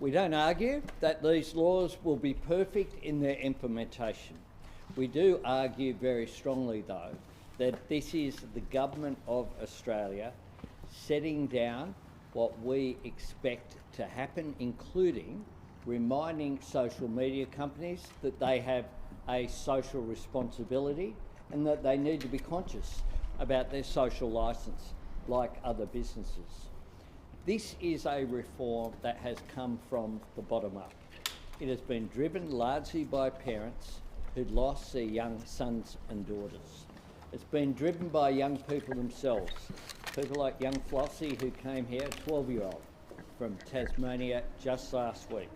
We don't argue that these laws will be perfect in their implementation. We do argue very strongly, though, that this is the Government of Australia setting down what we expect to happen, including reminding social media companies that they have a social responsibility and that they need to be conscious about their social licence like other businesses. This is a reform that has come from the bottom up. It has been driven largely by parents who'd lost their young sons and daughters. It's been driven by young people themselves, people like young Flossie, who came here, a 12-year-old from Tasmania just last week,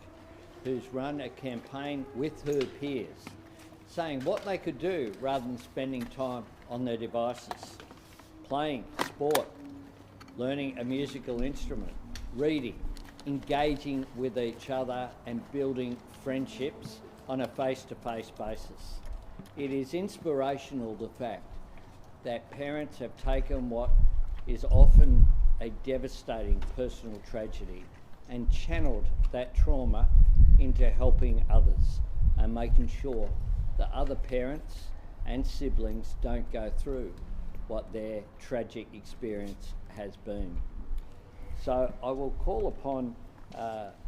who's run a campaign with her peers, saying what they could do rather than spending time on their devices, playing sport, learning a musical instrument, reading, engaging with each other and building friendships on a face-to-face basis. It is inspirational, the fact that parents have taken what is often a devastating personal tragedy and channeled that trauma into helping others and making sure that other parents and siblings don't go through what their tragic experience has been. So I will call upon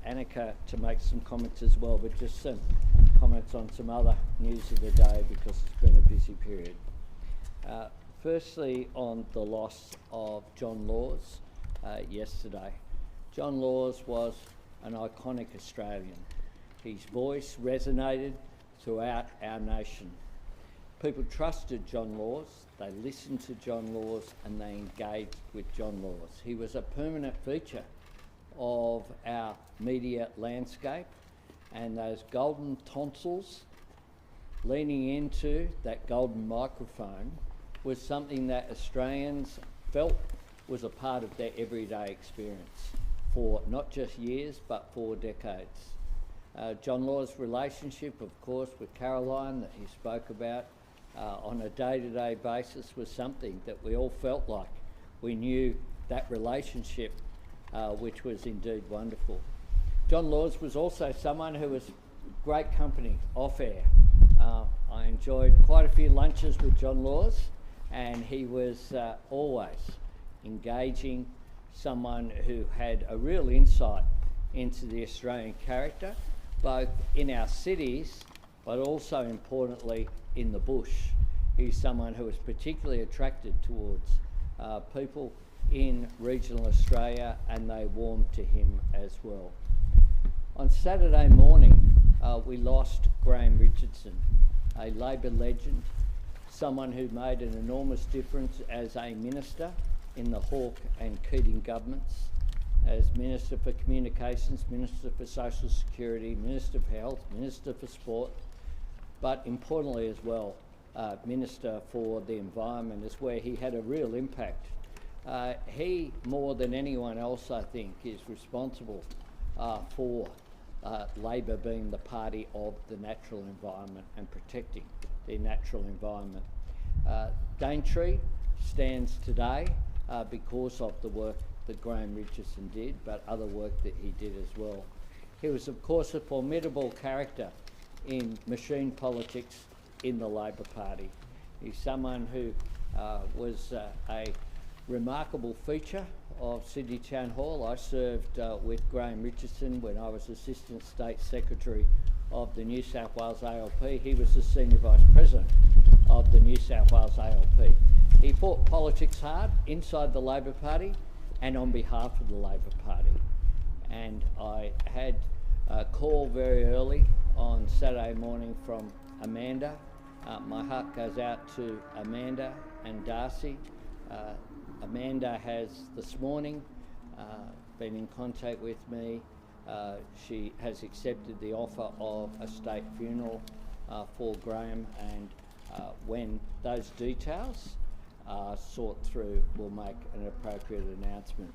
Annika to make some comments as well, but just some comments on some other news of the day because it's been a busy period. Firstly, on the loss of John Laws yesterday. John Laws was an iconic Australian. His voice resonated throughout our nation. People trusted John Laws, they listened to John Laws and they engaged with John Laws. He was a permanent feature of our media landscape, and those golden tonsils leaning into that golden microphone was something that Australians felt was a part of their everyday experience for not just years but for decades. John Law's relationship, of course, with Caroline that he spoke about on a day-to-day basis was something that we all felt like we knew that relationship, which was indeed wonderful. John Laws was also someone who was great company off air. I enjoyed quite a few lunches with John Laws, and he was always engaging, someone who had a real insight into the Australian character, both in our cities, but also importantly in the bush. He's someone who was particularly attracted towards people in regional Australia, and they warmed to him as well. On Saturday morning, we lost Graeme Richardson, a Labor legend, someone who made an enormous difference as a minister in the Hawke and Keating governments, as Minister for Communications, Minister for Social Security, Minister for Health, Minister for Sport, but importantly as well, Minister for the Environment, is where he had a real impact. He, more than anyone else, I think, is responsible for Labor being the party of the natural environment and protecting the natural environment. Daintree stands today because of the work that Graeme Richardson did, but other work that he did as well. He was, of course, a formidable character in machine politics in the Labor Party. He's someone who was a remarkable feature of Sydney Town Hall. I served with Graeme Richardson when I was Assistant State Secretary of the New South Wales ALP. He was the Senior Vice President of the New South Wales ALP. He fought politics hard inside the Labor Party and on behalf of the Labor Party. And I had a call very early on Saturday morning from Amanda. My heart goes out to Amanda and Darcy. Amanda has this morning been in contact with me. She has accepted the offer of a state funeral for Graeme, and when those details are sought through, we'll make an appropriate announcement.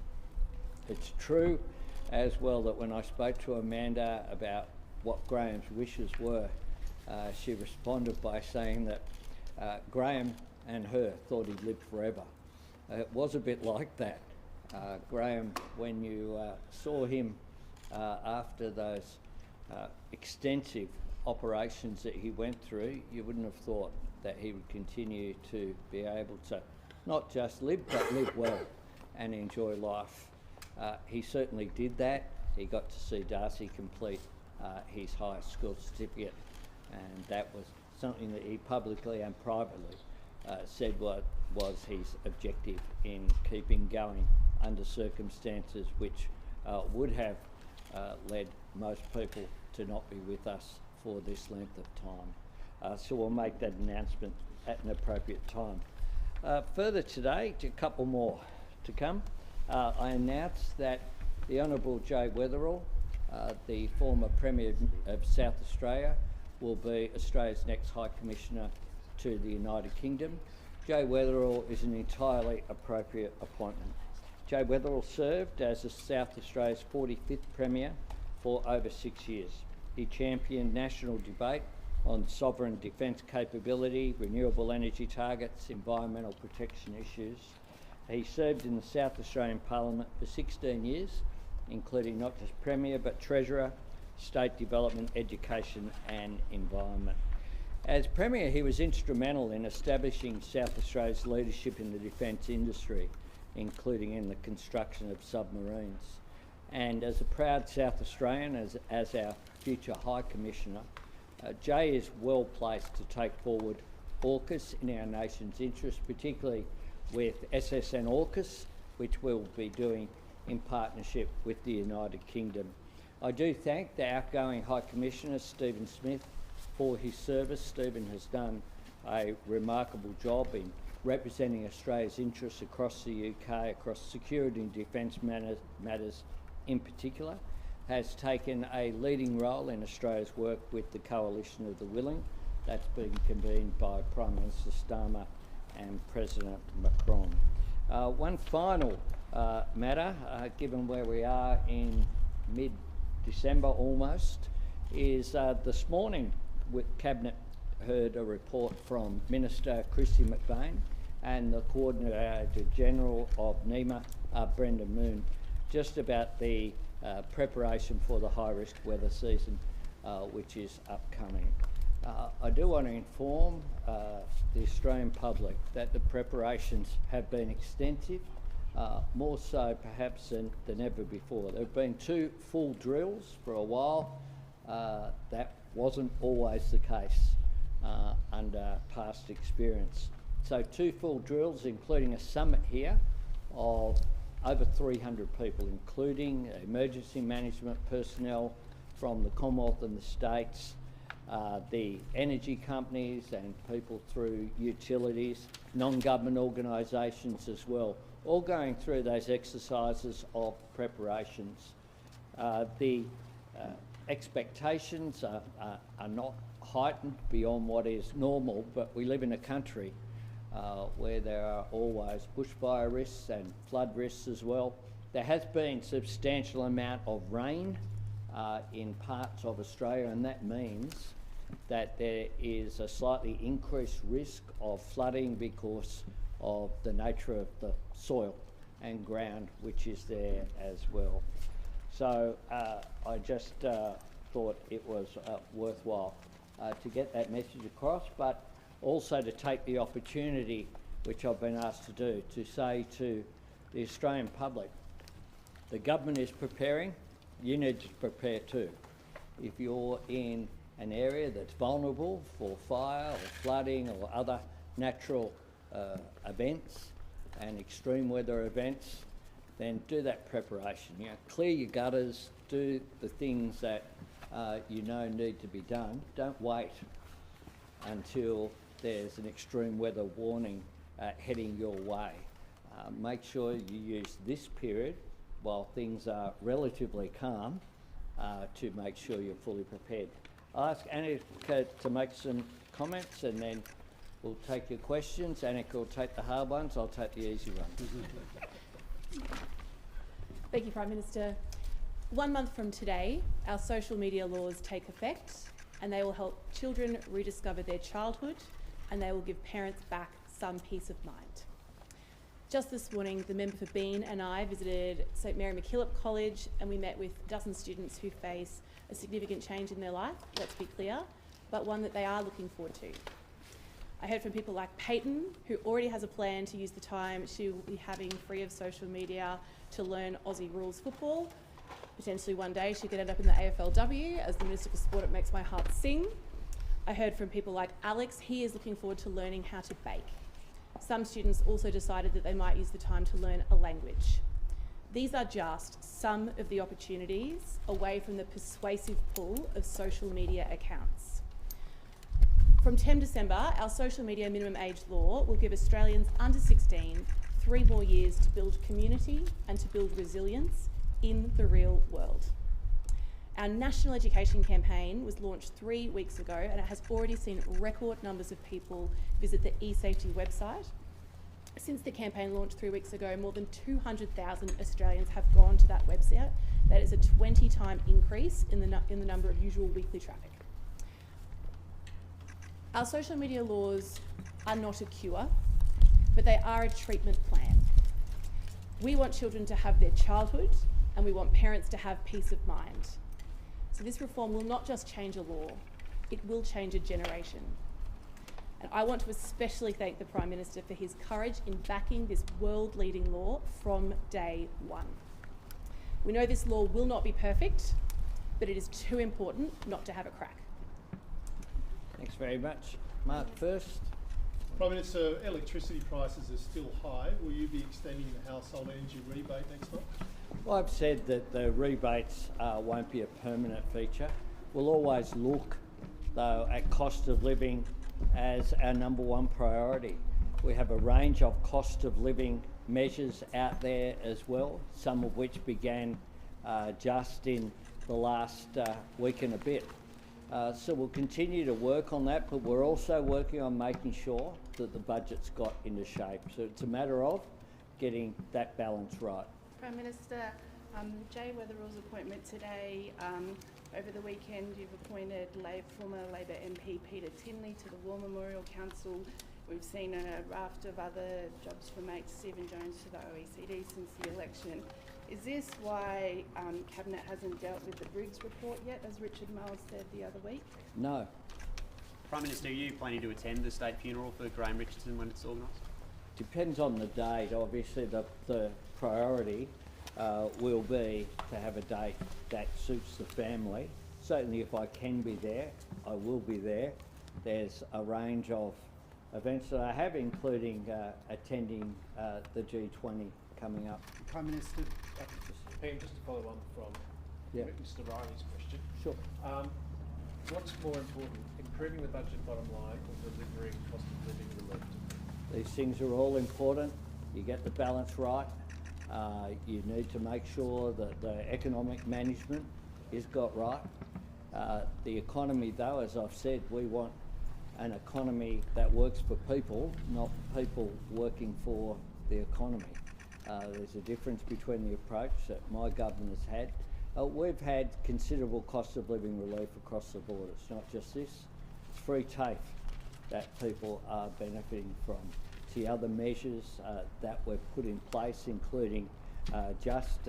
It's true as well that when I spoke to Amanda about what Graeme's wishes were, she responded by saying that Graeme and her thought he'd lived forever. It was a bit like that. Graeme, when you saw him after those extensive operations that he went through, you wouldn't have thought that he would continue to be able to not just live, but live well and enjoy life. He certainly did that. He got to see Darcy complete his high school certificate, and that was something that he publicly and privately said was his objective in keeping going under circumstances which would have led most people to not be with us for this length of time. So we'll make that announcement at an appropriate time. Further today, a couple more to come. I announced that the Honourable Jay Weatherill, the former Premier of South Australia, will be Australia's next High Commissioner to the United Kingdom. Jay Weatherill is an entirely appropriate appointment. Jay Weatherill served as South Australia's 45th Premier for over 6 years. He championed national debate on sovereign defence capability, renewable energy targets, environmental protection issues. He served in the South Australian Parliament for 16 years, including not just Premier but Treasurer, State Development, Education and Environment. As Premier, he was instrumental in establishing South Australia's leadership in the defence industry, including in the construction of submarines. And as a proud South Australian, as our future High Commissioner, Jay is well placed to take forward AUKUS in our nation's interest, particularly with SSN AUKUS, which we'll be doing in partnership with the United Kingdom. I do thank the outgoing High Commissioner, Stephen Smith, for his service. Stephen has done a remarkable job in representing Australia's interests across the UK, across security and defence matters in particular, has taken a leading role in Australia's work with the Coalition of the Willing. That's been convened by Prime Minister Starmer and President Macron. One final matter, given where we are in mid-December almost, is this morning Cabinet heard a report from Minister Christy McVeigh and the Coordinator General of NEMA, Brendan Moon, just about the preparation for the high-risk weather season, which is upcoming. I do want to inform the Australian public that the preparations have been extensive, more so perhaps than ever before. There have been 2 full drills for a while. That wasn't always the case under past experience. So 2 full drills, including a summit here of over 300 people, including emergency management personnel from the Commonwealth and the States, the energy companies and people through utilities, non-government organisations as well, all going through those exercises of preparations. The expectations are not heightened beyond what is normal, but we live in a country where there are always bushfire risks and flood risks as well. There has been substantial amount of rain in parts of Australia, and that means that there is a slightly increased risk of flooding because of the nature of the soil and ground which is there as well. So I just thought it was worthwhile to get that message across, but also to take the opportunity, which I've been asked to do, to say to the Australian public, the government is preparing, you need to prepare too. If you're in an area that's vulnerable for fire or flooding or other natural events and extreme weather events, then do that preparation. You know, clear your gutters, do the things that you know need to be done. Don't wait until there's an extreme weather warning heading your way. Make sure you use this period while things are relatively calm to make sure you're fully prepared. I'll ask Annika to make some comments and then we'll take your questions. Annika will take the hard ones, I'll take the easy ones. Thank you, Prime Minister. 1 month from today, our social media laws take effect and they will help children rediscover their childhood and they will give parents back some peace of mind. Just this morning, the member for Bean and I visited St Mary MacKillop College, and we met with a dozen students who face a significant change in their life, let's be clear, but one that they are looking forward to. I heard from people like Peyton, who already has a plan to use the time she will be having free of social media to learn Aussie rules football. Potentially one day she could end up in the AFLW. As the Minister for Sport, it makes my heart sing. I heard from people like Alex. He is looking forward to learning how to bake. Some students also decided that they might use the time to learn a language. These are just some of the opportunities away from the persuasive pull of social media accounts. From 10 December, our social media minimum age law will give Australians under 16 3 more years to build community and to build resilience in the real world. Our national education campaign was launched 3 weeks ago, and it has already seen record numbers of people visit the eSafety website. Since the campaign launched 3 weeks ago, more than 200,000 Australians have gone to that website. That is a 20-time increase in the number of usual weekly traffic. Our social media laws are not a cure, but they are a treatment plan. We want children to have their childhood, and we want parents to have peace of mind. So this reform will not just change a law, it will change a generation. And I want to especially thank the Prime Minister for his courage in backing this world-leading law from day one. We know this law will not be perfect, but it is too important not to have a crack. Thanks very much. Mark first. Prime Minister, electricity prices are still high. Will you be extending the household energy rebate next month? Well, I've said that the rebates won't be a permanent feature. We'll always look, though, at cost of living as our number one priority. We have a range of cost of living measures out there as well, some of which began just in the last week and a bit. So we'll continue to work on that, but we're also working on making sure that the budget's got into shape. So it's a matter of getting that balance right. Prime Minister, Jay Weatherall's appointment today. Over the weekend, you've appointed former Labor MP Peter Tinley to the War Memorial Council. We've seen a raft of other jobs for mates, Stephen Jones to the OECD since the election. Is this why Cabinet hasn't dealt with the Briggs report yet, as Richard Miles said the other week? No. Prime Minister, are you planning to attend the state funeral for Graeme Richardson when it's organised? Depends on the date. Obviously, the priority will be to have a date that suits the family. Certainly, if I can be there, I will be there. There's a range of events that I have, including attending the G20 coming up. Prime Minister, just to follow on from Mr. Riley's question. Sure. What's more important, improving the budget bottom line or delivering cost of living relief? These things are all important. You get the balance right. You need to make sure that the economic management is got right. The economy, though, as I've said, we want an economy that works for people, not people working for the economy. There's a difference between the approach that my government has had. We've had considerable cost of living relief across the board. It's not just this. It's free TAFE that people are benefiting from. The other measures that we've put in place, including just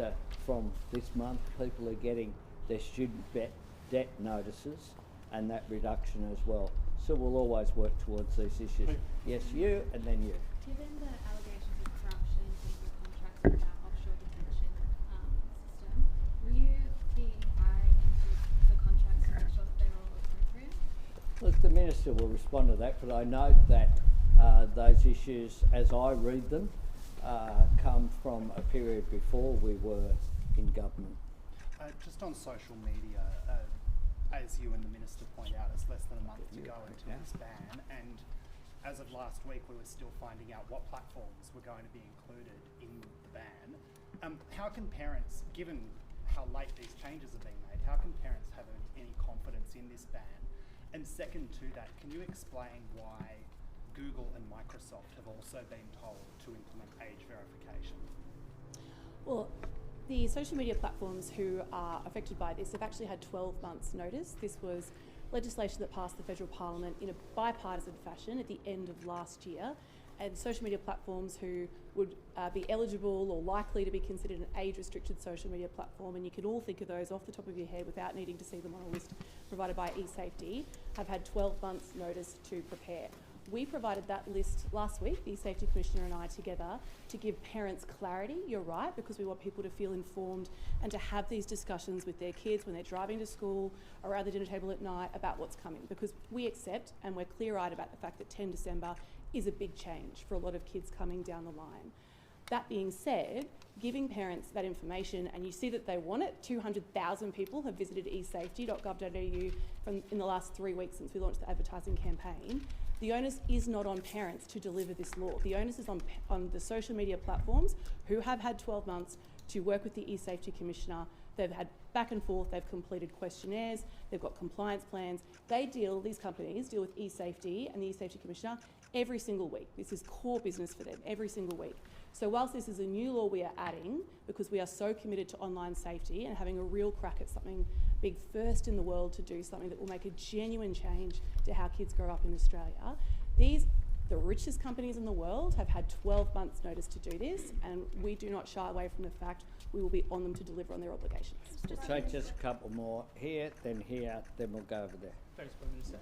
from this month, people are getting their student debt notices and that reduction as well. So we'll always work towards these issues. Yes, you, and then you. Given the allegations of corruption in terms of contracts in our offshore detention system, will you be inquiring into the contracts to make sure that they're all appropriate? Look, the Minister will respond to that, but I note that those issues, as I read them, come from a period before we were in government. Just on social media, as you and the Minister point out, it's less than a month to go into this ban, and as of last week we were still finding out what platforms were going to be included in the ban. How can parents, given how late these changes have been made, how can parents have any confidence in this ban? And second to that, can you explain why Google and Microsoft have also been told to implement age verification? Well, the social media platforms who are affected by this have actually had 12 months notice. This was legislation that passed the federal parliament in a bipartisan fashion at the end of last year, and social media platforms who would be eligible or likely to be considered an age-restricted social media platform, and you can all think of those off the top of your head without needing to see them on a list provided by eSafety, have had 12 months notice to prepare. We provided that list last week, the eSafety Commissioner and I together, to give parents clarity, you're right, because we want people to feel informed and to have these discussions with their kids when they're driving to school or around the dinner table at night about what's coming, because we accept and we're clear-eyed about the fact that 10 December is a big change for a lot of kids coming down the line. That being said, giving parents that information, and you see that they want it, 200,000 people have visited esafety.gov.au in the last 3 weeks since we launched the advertising campaign. The onus is not on parents to deliver this law. The onus is on the social media platforms who have had 12 months to work with the eSafety Commissioner. They've had back and forth, they've completed questionnaires, they've got compliance plans. These companies deal with eSafety and the eSafety Commissioner every single week. This is core business for them every single week. So whilst this is a new law we are adding, because we are so committed to online safety and having a real crack at something big, first in the world to do something that will make a genuine change to how kids grow up in Australia, the richest companies in the world have had 12 months notice to do this, and we do not shy away from the fact we will be on them to deliver on their obligations. We'll take just a couple more here, then we'll go over there. Thanks, Prime Minister.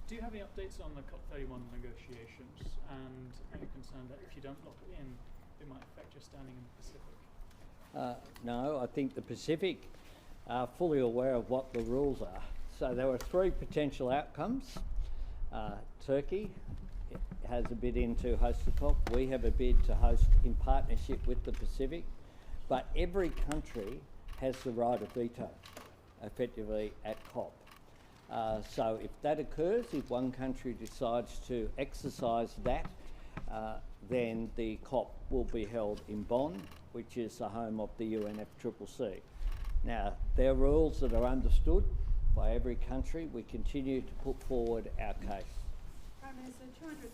Do you have any updates on the COP31 negotiations, and are you concerned that if you don't lock it in, it might affect your standing in the Pacific? No, I think the Pacific are fully aware of what the rules are. So there were 3 potential outcomes. Turkey has a bid in to host the COP. We have a bid to host in partnership with the Pacific. But every country has the right of veto, effectively, at COP. So if that occurs, if one country decides to exercise that, then the COP will be held in Bonn, which is the home of the UNFCCC. Now, there are rules that are understood by every country. We continue to put forward our case. Prime Minister, 200,000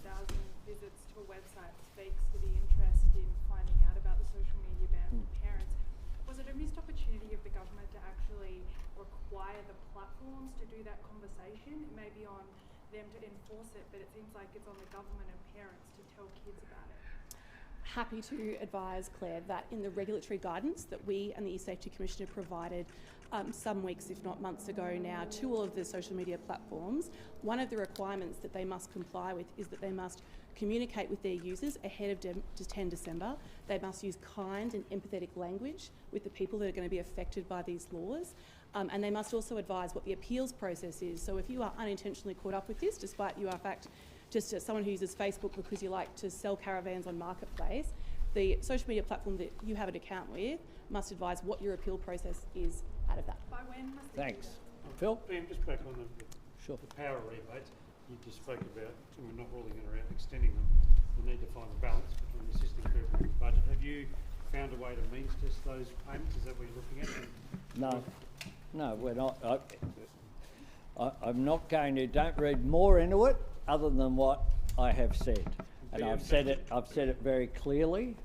visits to a website speaks to the interest in finding out about the social media ban from parents. Was it a missed opportunity of the government to actually require the platforms to do that conversation? It may be on them to enforce it, but it seems like it's on the government and parents to tell kids about it. Happy to advise, Claire, that in the regulatory guidance that we and the eSafety Commissioner provided some weeks, if not months ago now, to all of the social media platforms, one of the requirements that they must comply with is that they must communicate with their users ahead of 10 December. They must use kind and empathetic language with the people that are going to be affected by these laws. And they must also advise what the appeals process is. So if you are unintentionally caught up with this, despite you are in fact just someone who uses Facebook because you like to sell caravans on Marketplace, the social media platform that you have an account with must advise what your appeal process is out of that. By when must they Thanks. do that? Phil? Ben, just back on Sure. the power rebates, you just spoke about, and we're not ruling it around extending them. We need to find a balance between assisting people with the budget. Have you found a way to means test those payments? Is that what you're looking at? No, we're not. I'm not going to. Don't read more into it, other than what I have said, and I've said it very clearly.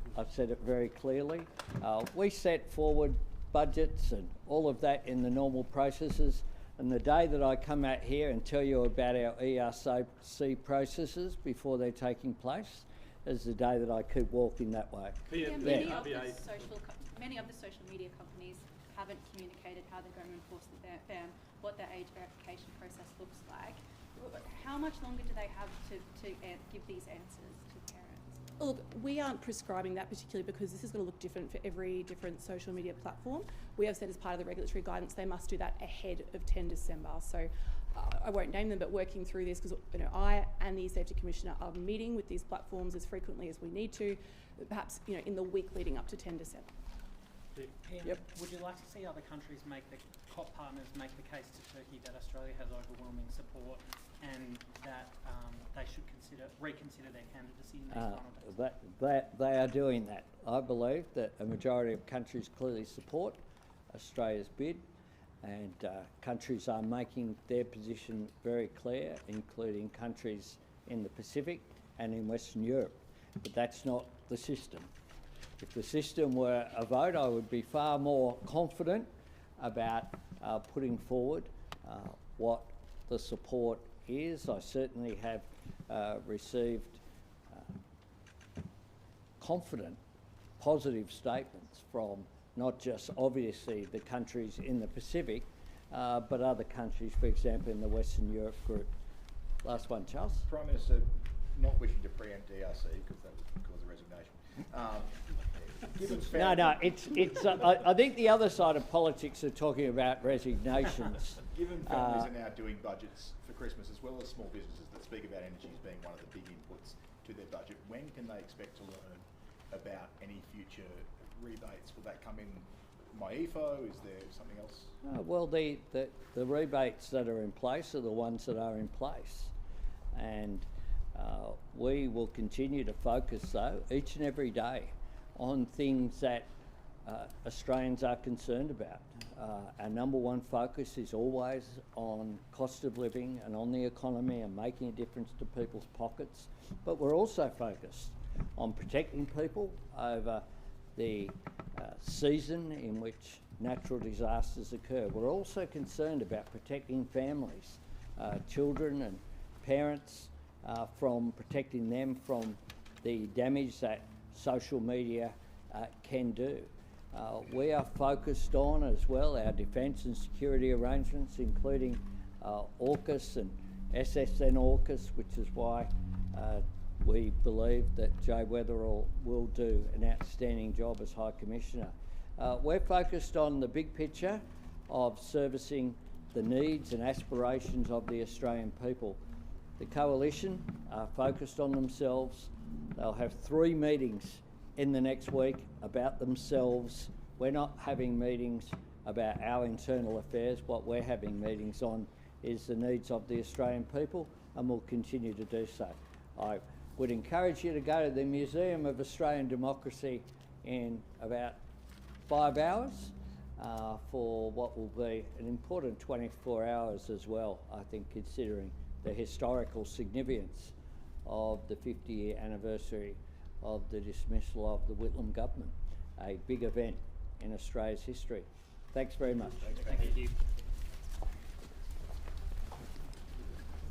We set forward budgets and all of that in the normal processes. And the day that I come out here and tell you about our ERC processes before they're taking place is the day that I keep walking that way. Many of the social media companies haven't communicated how they're going to enforce the ban, what their age verification process looks like. How much longer do they have to give these answers to parents? Look, we aren't prescribing that particularly because this is going to look different for every different social media platform. We have said as part of the regulatory guidance they must do that ahead of 10 December. So I won't name them, but working through this because I and the eSafety Commissioner are meeting with these platforms as frequently as we need to, perhaps in the week leading up to 10 December. Ian, would you like to see other countries COP partners make the case to Turkey that Australia has overwhelming support and that they should reconsider their candidacy in these final days? They are doing that. I believe that a majority of countries clearly support Australia's bid, and countries are making their position very clear, including countries in the Pacific and in Western Europe. But that's not the system. If the system were a vote, I would be far more confident about putting forward what the support is. I certainly have received confident, positive statements from not just obviously the countries in the Pacific, but other countries, for example, in the Western Europe group. Last one, Charles. Prime Minister, not wishing to preempt DRC because that would cause a resignation. I think the other side of politics are talking about resignations. Given families are now doing budgets for Christmas, as well as small businesses that speak about energy as being one of the big inputs to their budget, when can they expect to learn about any future rebates? Will that come in MyEFO? Is there something else? Well, the rebates that are in place are the ones that are in place. And we will continue to focus, though, each and every day on things that Australians are concerned about. Our number one focus is always on cost of living and on the economy and making a difference to people's pockets. But we're also focused on protecting people over the season in which natural disasters occur. We're also concerned about protecting families, children and parents, from protecting them from the damage that social media can do. We are focused on as well our defence and security arrangements, including AUKUS and SSN AUKUS, which is why we believe that Jay Weatherill will do an outstanding job as High Commissioner. We're focused on the big picture of servicing the needs and aspirations of the Australian people. The Coalition are focused on themselves. They'll have 3 meetings in the next week about themselves. We're not having meetings about our internal affairs. What we're having meetings on is the needs of the Australian people, and we'll continue to do so. I would encourage you to go to the Museum of Australian Democracy in about 5 hours for what will be an important 24 hours as well, I think, considering the historical significance of the 50-year anniversary of the dismissal of the Whitlam government, a big event in Australia's history. Thanks very much. Thank you.